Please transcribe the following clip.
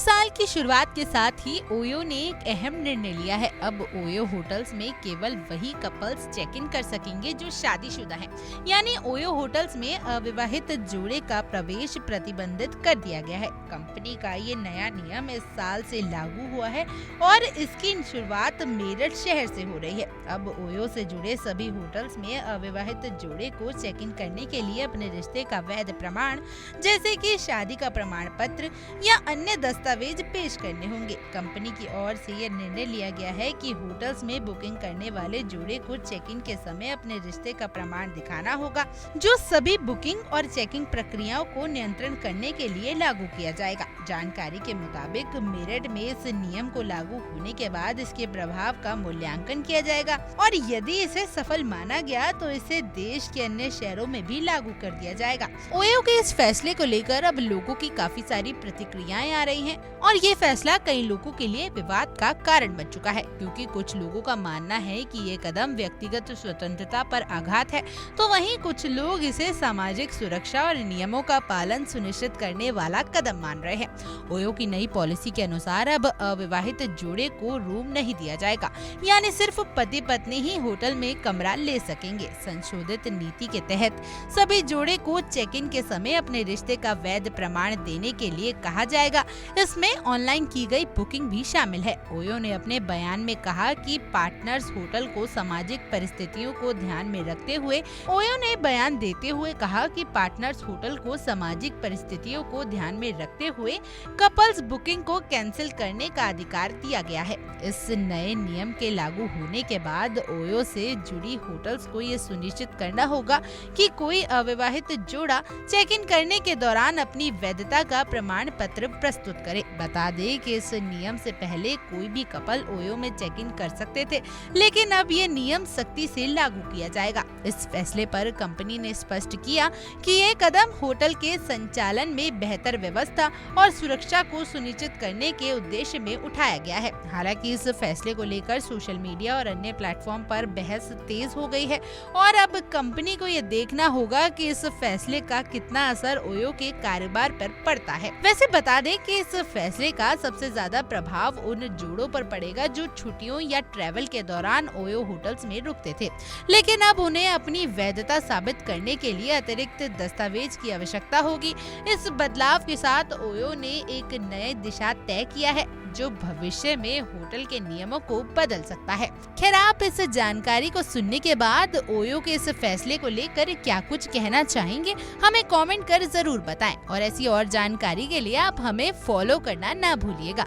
साल की शुरुआत के साथ ही ओयो ने एक अहम निर्णय लिया है। अब ओयो होटल्स में केवल वही कपल्स चेक इन कर सकेंगे जो शादीशुदा हैं। यानी ओयो होटल्स में अविवाहित जोड़े का प्रवेश प्रतिबंधित कर दिया गया है। कंपनी का ये नया नियम इस साल से लागू हुआ है और इसकी शुरुआत मेरठ शहर से हो रही है। अब ओयो से जुड़े सभी होटल्स में अविवाहित जोड़े को चेक इन करने के लिए अपने रिश्ते का वैध प्रमाण जैसे कि शादी का प्रमाण पत्र या अन्य दस्तावेज पेश करने होंगे। कंपनी की ओर से यह निर्णय लिया गया है कि होटल्स में बुकिंग करने वाले जोड़े को चेक इन के समय अपने रिश्ते का प्रमाण दिखाना होगा, जो सभी बुकिंग और चेकिंग प्रक्रियाओं को नियंत्रण करने के लिए लागू किया जाएगा। जानकारी के मुताबिक मेरठ में इस नियम को लागू होने के बाद इसके प्रभाव का मूल्यांकन किया जाएगा और यदि इसे सफल माना गया तो इसे देश के अन्य शहरों में भी लागू कर दिया जाएगा। ओयो के इस फैसले को लेकर अब लोगों की काफी सारी प्रतिक्रियाएं आ रही हैं और ये फैसला कई लोगों के लिए विवाद का कारण बन चुका है, क्योंकि कुछ लोगों का मानना है कि ये कदम व्यक्तिगत स्वतंत्रता पर आघात है, तो वहीं कुछ लोग इसे सामाजिक सुरक्षा और नियमों का पालन सुनिश्चित करने वाला कदम मान रहे हैं। ओयो की नई पॉलिसी के अनुसार अब अविवाहित जोड़े को रूम नहीं दिया जाएगा, यानी सिर्फ पति पत्नी ही होटल में कमरा ले सकेंगे। संशोधित नीति के तहत सभी जोड़े को चेक इन के समय अपने रिश्ते का वैध प्रमाण देने के लिए कहा जाएगा। इसमें ऑनलाइन की गई बुकिंग भी शामिल है। ओयो ने अपने बयान में कहा कि पार्टनर्स होटल को सामाजिक परिस्थितियों को ध्यान में रखते हुए ओयो ने बयान देते हुए कहा कि पार्टनर्स होटल को सामाजिक परिस्थितियों को ध्यान में रखते हुए कपल्स बुकिंग को कैंसिल करने का अधिकार दिया गया है। इस नए नियम के लागू होने के बाद ओयो से जुड़ी होटल्स को ये सुनिश्चित करना होगा कि कोई अविवाहित जोड़ा चेक इन करने के दौरान अपनी वैधता का प्रमाण पत्र प्रस्तुत करे। बता दें कि इस नियम से पहले कोई भी कपल ओयो में चेक इन कर सकते थे, लेकिन अब ये नियम सख्ती से लागू किया जाएगा। इस फैसले पर कंपनी ने स्पष्ट किया कि ये कदम होटल के संचालन में बेहतर व्यवस्था और सुरक्षा को सुनिश्चित करने के उद्देश्य में उठाया गया है। हालांकि इस फैसले को लेकर सोशल मीडिया और अन्य प्लेटफॉर्म पर बहस तेज हो गई है और अब कंपनी को ये देखना होगा कि इस फैसले का कितना असर ओयो के कारोबार पर पड़ता है। वैसे बता दें कि इस फैसले का सबसे ज्यादा प्रभाव उन जोड़ों पर पड़ेगा जो छुट्टियों या ट्रैवल के दौरान ओयो होटल्स में रुकते थे, लेकिन अब उन्हें अपनी वैधता साबित करने के लिए अतिरिक्त दस्तावेज की आवश्यकता होगी। इस बदलाव के साथ ओयो ने एक नई दिशा तय किया है जो भविष्य में होटल के नियमों को बदल सकता है। खैर, आप इस जानकारी को सुनने के बाद ओयो के इस फैसले को लेकर क्या कुछ कहना चाहेंगे, हमें कमेंट कर जरूर बताएं और ऐसी और जानकारी के लिए आप हमें फॉलो करना ना भूलिएगा।